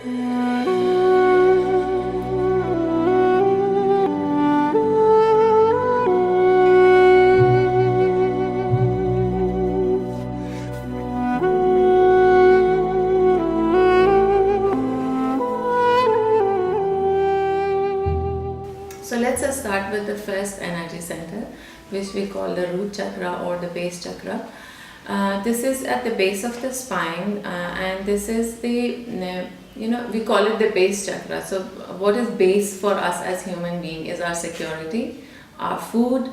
So let's start with the first energy center, which we call the root chakra or the base chakra. This is at the base of the spine, and this is the, we call it the base chakra. So what is base for us as human being is our security, our food,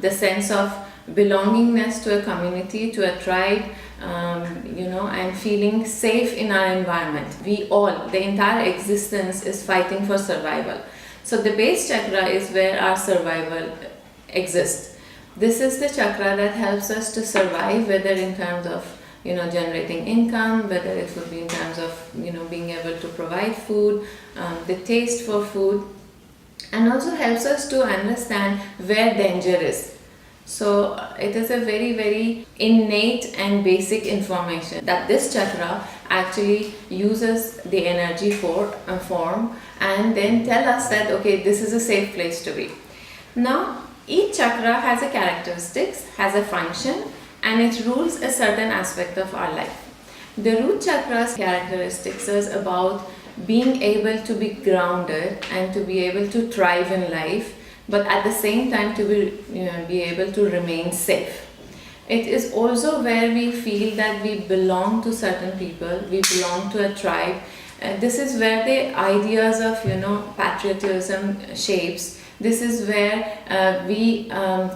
the sense of belongingness to a community, to a tribe, and feeling safe in our environment. The entire existence is fighting for survival. So the base chakra is where our survival exists. This is the chakra that helps us to survive, whether in terms of generating income, whether it would be in terms of being able to provide food, the taste for food, and also helps us to understand where danger is. So it is a very, very innate and basic information that this chakra actually uses the energy form and then tell us that, okay, this is a safe place to be. Now, each chakra has a characteristics, has a function, and it rules a certain aspect of our life. The root chakra's characteristics is about being able to be grounded and to be able to thrive in life, but at the same time to be able to remain safe. It is also where we feel that we belong to certain people, we belong to a tribe. This is where the ideas of patriotism shapes. This is where we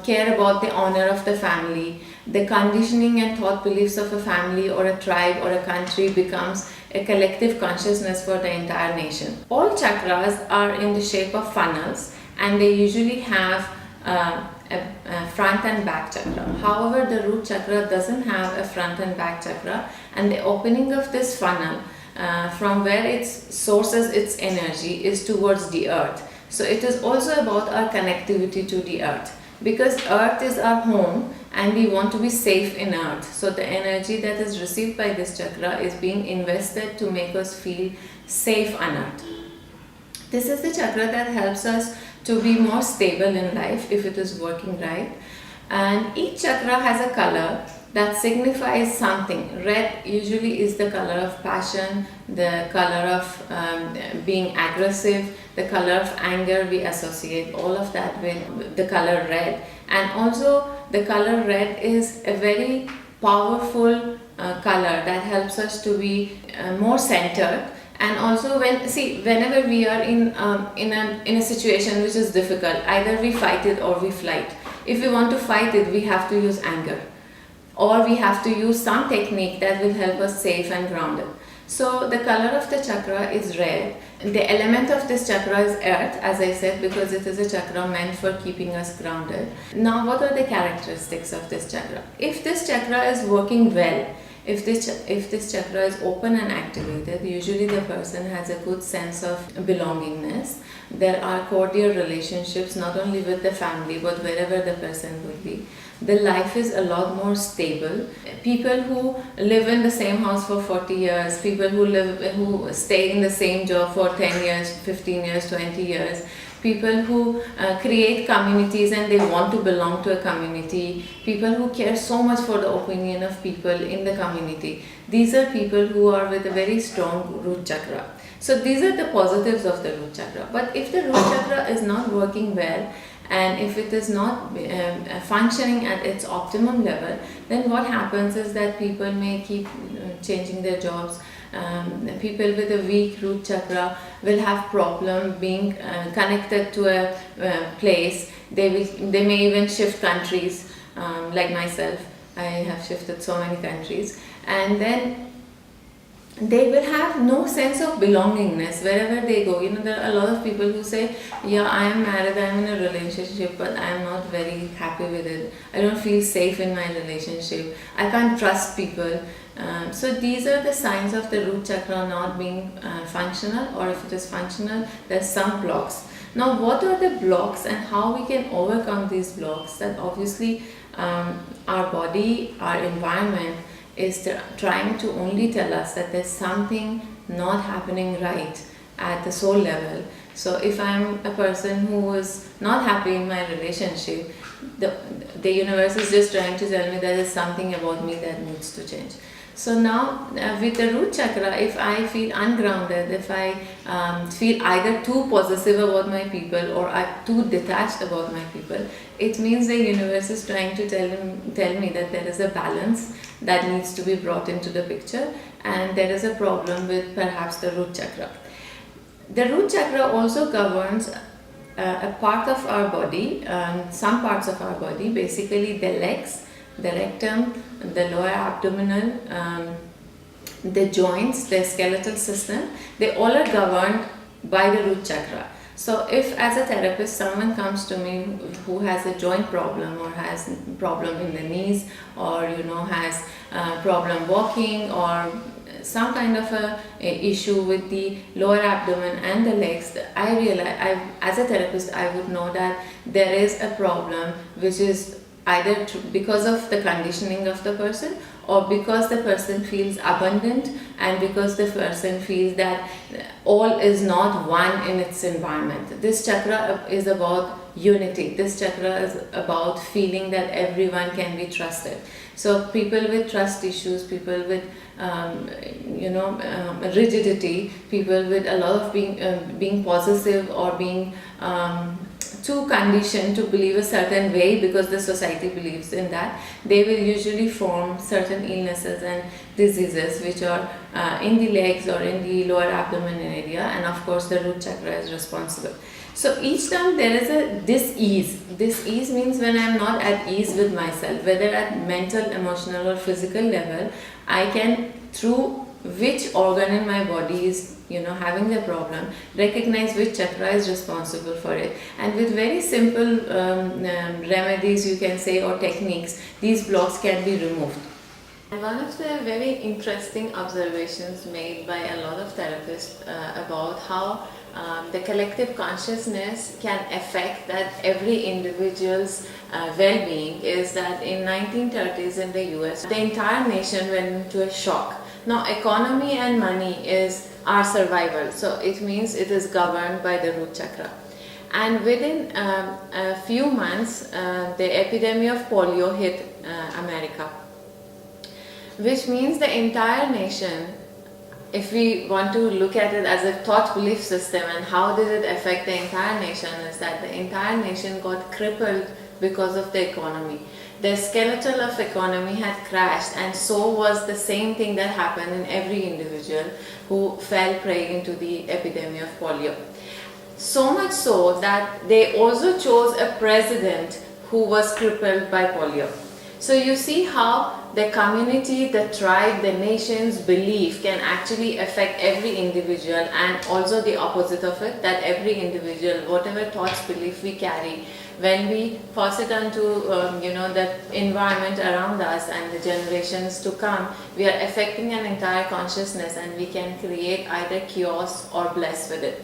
care about the honor of the family. The conditioning and thought beliefs of a family or a tribe or a country becomes a collective consciousness for the entire nation. All chakras are in the shape of funnels, and they usually have a front and back chakra. However, the root chakra doesn't have a front and back chakra, and the opening of this funnel from where it sources its energy is towards the earth. So it is also about our connectivity to the earth, because earth is our home and we want to be safe in earth. So the energy that is received by this chakra is being invested to make us feel safe on earth. This is the chakra that helps us to be more stable in life if it is working right. And each chakra has a color that signifies something. Red usually is the color of passion, the color of being aggressive, the color of anger. We associate all of that with the color red. And also the color red is a very powerful color that helps us to be more centered. And also whenever we are in a situation which is difficult, either we fight it or we flight. If we want to fight it, we have to use anger, or we have to use some technique that will help us safe and grounded. So the color of the chakra is red. The element of this chakra is earth, as I said, because it is a chakra meant for keeping us grounded. Now, what are the characteristics of this chakra? If this chakra is working well, if this chakra is open and activated, usually the person has a good sense of belongingness. There are cordial relationships not only with the family but wherever the person would be. The life is a lot more stable. People who live in the same house for 40 years, people who stay in the same job for 10 years, 15 years, 20 years, people who create communities and they want to belong to a community, people who care so much for the opinion of people in the community. These are people who are with a very strong root chakra. So these are the positives of the root chakra. But if the root chakra is not working well, and if it is not functioning at its optimum level, then what happens is that people may keep changing their jobs. People with a weak root chakra will have problem being connected to a place. They may even shift countries, like myself. I have shifted so many countries, and then they will have no sense of belongingness wherever they go. There are a lot of people who say, yeah, I am married, I am in a relationship, but I am not very happy with it. I don't feel safe in my relationship. I can't trust people. So these are the signs of the root chakra not being functional, or if it is functional, there's some blocks. Now, what are the blocks and how we can overcome these blocks? That obviously our body, our environment is trying to only tell us that there's something not happening right at the soul level. So if I'm a person who is not happy in my relationship, the universe is just trying to tell me that there's something about me that needs to change. So now with the root chakra, if I feel ungrounded, if I feel either too possessive about my people or I'm too detached about my people, it means the universe is trying to tell me that there is a balance that needs to be brought into the picture, and there is a problem with perhaps the root chakra. The root chakra also governs a part of our body, some parts of our body, basically the legs, the rectum, the lower abdominal, the joints, the skeletal system. They all are governed by the root chakra. So if as a therapist someone comes to me who has a joint problem or has problem in the knees, or has problem walking, or some kind of a issue with the lower abdomen and the legs, I realize, as a therapist, I would know that there is a problem which is either because of the conditioning of the person, or because the person feels abundant, and because the person feels that all is not one in its environment. This chakra is about unity. This chakra is about feeling that everyone can be trusted. So people with trust issues, people with rigidity, people with a lot of being possessive or being too conditioned to believe a certain way because the society believes in that, they will usually form certain illnesses and diseases which are in the legs or in the lower abdomen area, and of course the root chakra is responsible. So each time there is a dis-ease. Dis-ease means when I am not at ease with myself, whether at mental, emotional or physical level, I can, through which organ in my body is having the problem, recognize which chakra is responsible for it, and with very simple remedies, you can say, or techniques, these blocks can be removed. And one of the very interesting observations made by a lot of therapists about how the collective consciousness can affect that every individual's well-being is that in 1930s in the US, the entire nation went into a shock. Now economy and money is our survival, so it means it is governed by the root chakra. And within a few months, the epidemic of polio hit America, which means the entire nation, if we want to look at it as a thought belief system and how did it affect the entire nation, is that the entire nation got crippled because of the economy. The skeleton of economy had crashed, and so was the same thing that happened in every individual who fell prey into the epidemic of polio. So much so that they also chose a president who was crippled by polio. So you see how the community, the tribe, the nation's belief can actually affect every individual, and also the opposite of it, that every individual, whatever thoughts, belief we carry, when we pass it on to the environment around us and the generations to come, we are affecting an entire consciousness, and we can create either chaos or bliss with it.